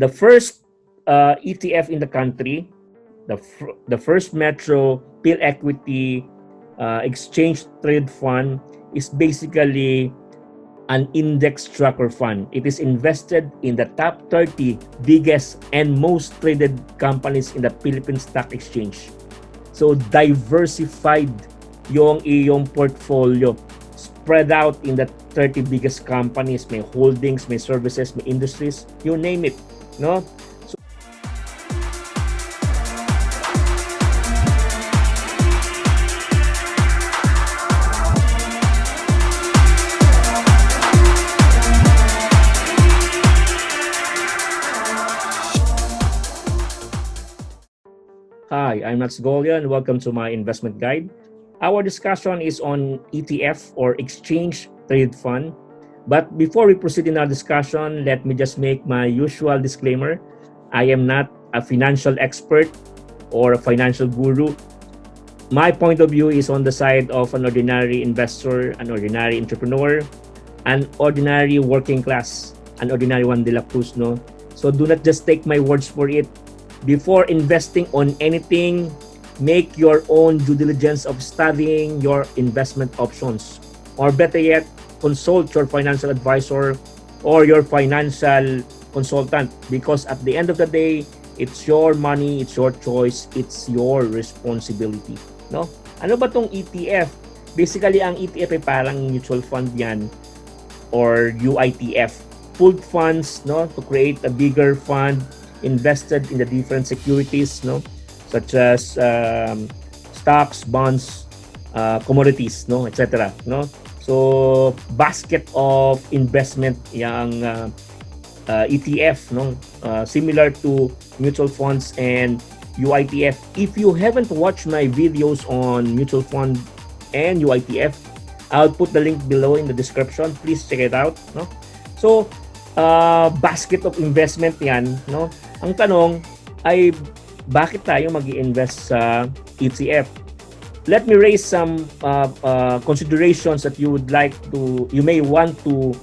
the first ETF in the country, the first Metro Pill Equity Exchange Trade Fund is basically an index tracker fund. It is invested in the top 30 biggest and most traded companies in the Philippine Stock Exchange. So diversified yung iyong portfolio. Spread out in the 30 biggest companies. May holdings, may services, may industries, you name it. No? Hi, I'm Nats Golian. Welcome to my investment guide. Our discussion is on ETF or Exchange Trade Fund. But before we proceed in our discussion, let me just make my usual disclaimer. I am not a financial expert or a financial guru. My point of view is on the side of an ordinary investor, an ordinary entrepreneur, an ordinary working class, an ordinary Juan de la Cruz, no? So do not just take my words for it. Before investing on anything, make your own due diligence of studying your investment options. Or better yet, consult your financial advisor or your financial consultant, because at the end of the day, it's your money, it's your choice, it's your responsibility. No? Ano ba tong ETF? Basically, ang ETF ay parang mutual fund yan or UITF. Pooled funds, no, to create a bigger fund invested in the different securities, no, such as stocks, bonds, commodities, no, etc. No, so basket of investment yang ETF, no, similar to mutual funds and UITF. If you haven't watched my videos on mutual fund and UITF, I'll put the link below in the description. Please check it out. No, so basket of investment yan, no. Ang tanong ay bakit tayo mag-i-invest sa ETF? Let me raise some considerations that you may want to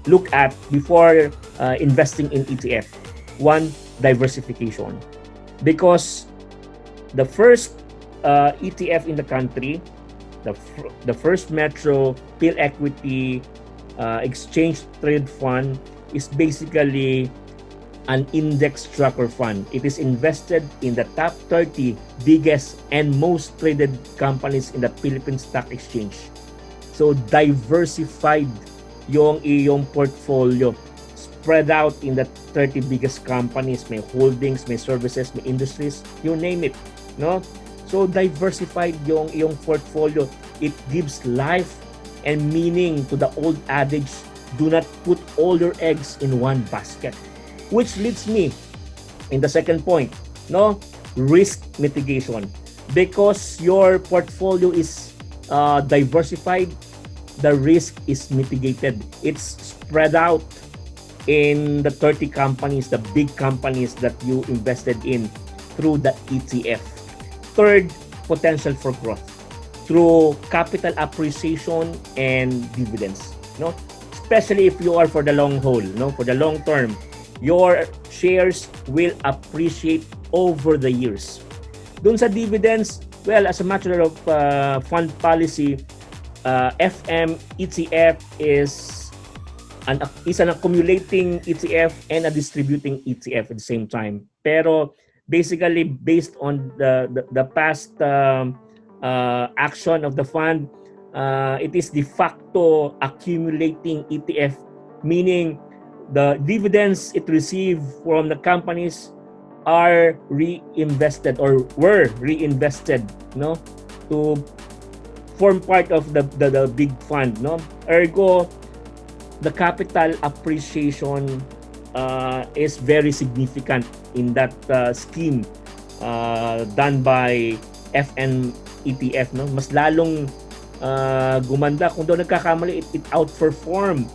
look at before investing in ETF. One, diversification. Because the first ETF in the country, the first Metro Pill Equity Exchange Trade Fund is basically an index tracker fund. It is invested in the top 30 biggest and most traded companies in the Philippine Stock Exchange. So diversified yung iyong portfolio. Spread out in the 30 biggest companies. May holdings, may services, may industries, you name it. No? So diversified yung iyong portfolio. It gives life and meaning to the old adage, do not put all your eggs in one basket. Which leads me in the second point, no, risk mitigation. Because your portfolio is diversified, the risk is mitigated. It's spread out in the 30 companies, the big companies that you invested in through the ETF. Third, potential for growth through capital appreciation and dividends, no? Especially if you are for the long haul, no, for the long term. Your shares will appreciate over the years. Dun sa dividends, well, as a matter of fund policy, FM ETF is an accumulating ETF and a distributing ETF at the same time. Pero basically, based on the past action of the fund, it is de facto accumulating ETF, meaning the dividends it received from the companies are reinvested or were reinvested, no, to form part of the big fund, no. Ergo, the capital appreciation is very significant in that scheme done by FN ETF, no. Mas lalong gumanda. Kung daw nagkakamali, it outperformed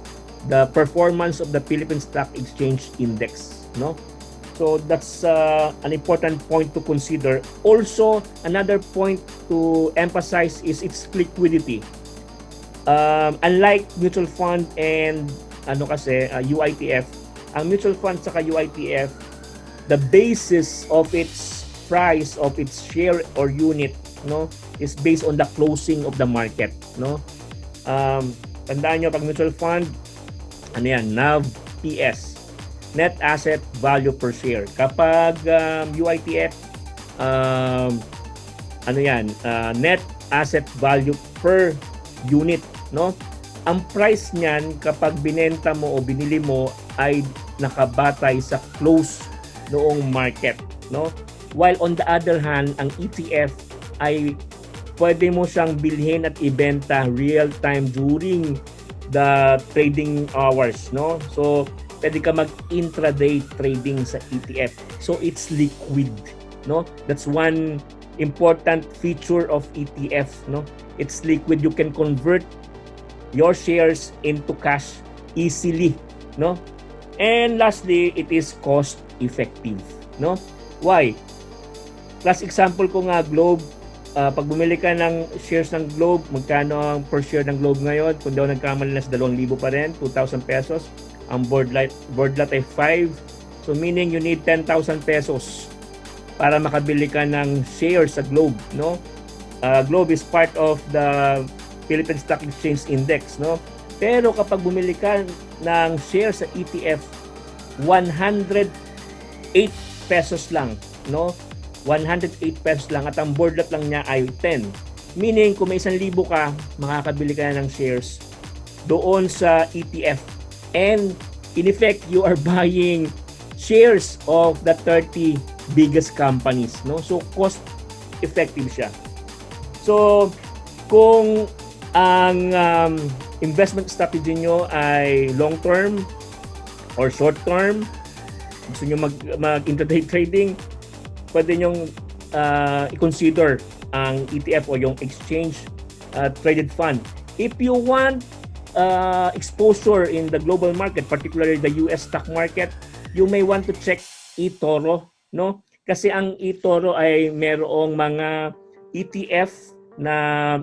the performance of the Philippine Stock Exchange Index, no? So that's an important point to consider. Also, another point to emphasize is its liquidity. Unlike mutual fund and UITF, ang mutual fund sa UITF, the basis of its price of its share or unit, no, is based on the closing of the market, no. Tandaan nyo, pag mutual fund, ano yan, NAV PS, net asset value per share. Kapag UITF, ano yan, net asset value per unit, no. Ang price niyan kapag binenta mo o binili mo ay nakabatay sa close noong market, no. While on the other hand, ang ETF ay pwede mo siyang bilhin at ibenta real time during the trading hours, no. So pwede ka mag intraday trading sa ETF. So it's liquid, no. That's one important feature of ETF, no. It's liquid. You can convert your shares into cash easily, no. And lastly, it is cost effective, no. Why? Last example ko nga, Globe. Pag bumili ka ng shares ng Globe, magkano ang per share ng Globe ngayon? Kung daw nagkamali na sa 2,000 pa rin, 2,000 pesos. Ang board lot ay 5. So meaning you need 10,000 pesos para makabili ka ng shares sa Globe, no? Globe is part of the Philippine Stock Exchange Index, no? Pero kapag bumili ka ng shares sa ETF, 108 pesos lang, no? 108 pesos lang at ang board lot lang niya ay 10. Meaning, kung may 1,000 ka, makakabili ka na ng shares doon sa ETF. And in effect, you are buying shares of the 30 biggest companies, no? So, cost effective siya. So, kung ang investment strategy nyo ay long term or short term, gusto nyo mag-intraday trading, pwede nyong i-consider ang ETF o yung exchange traded fund. If you want exposure in the global market, particularly the US stock market, you may want to check eToro, no? Kasi ang eToro ay merong mga ETF na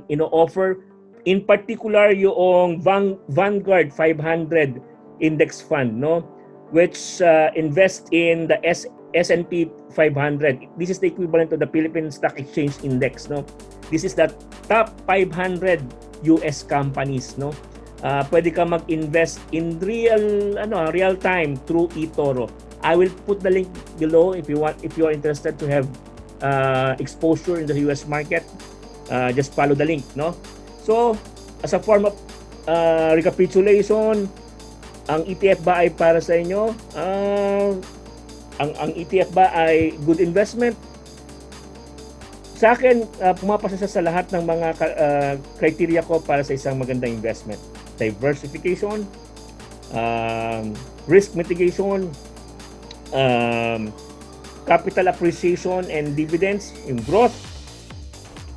ino-offer, in particular yung Vanguard 500 index fund, no, which invest in the S&P 500. This is the equivalent to the Philippine Stock Exchange Index, no. This is the top 500 US companies, no. Pwede ka mag-invest in real time through eToro. I will put the link below if you are interested to have exposure in the US market. Just follow the link, no. So, as a form of recapitulation, ang ETF ba ay para sa inyo? Ang ETF ba ay good investment? Sa akin, pumapasa sa lahat ng mga criteria ko para sa isang magandang investment. Diversification, risk mitigation, capital appreciation and dividends, yung growth,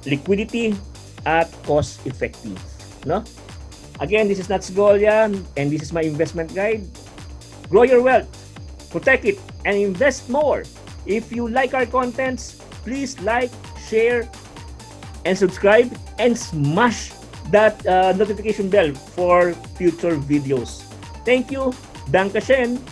liquidity, at cost effective, no? Again, this is Nats Golia and this is my investment guide. Grow your wealth, protect it, and invest more. If you like our contents, please like, share, and subscribe, and smash that notification bell for future videos. Thank you. Danke schön.